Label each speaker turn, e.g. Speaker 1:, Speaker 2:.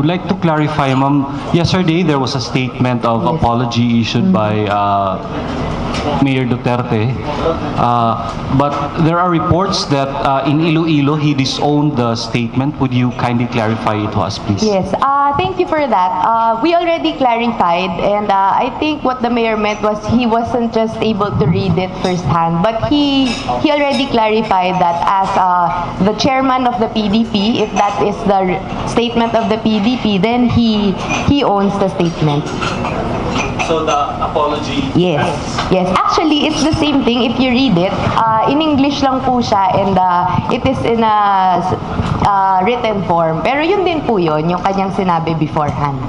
Speaker 1: would like to clarify, ma'am. Yesterday, there was a statement of apology issued by Mayor Duterte. But there are reports that in Iloilo, he disowned the statement. Would you kindly clarify it to us, please?
Speaker 2: Yes, thank you for that. We already clarified, and I think what the mayor meant was he wasn't just able to read it firsthand, but he already clarified that as the chairman of the PDP, if that is the statement of the PDP, then he owns the statement.
Speaker 1: So the apology...
Speaker 2: Yes, yes. Actually, it's the same thing if you read it. In English lang po siya, and it is in a written form. Pero yun din po yun, yung kanyang sinabi beforehand.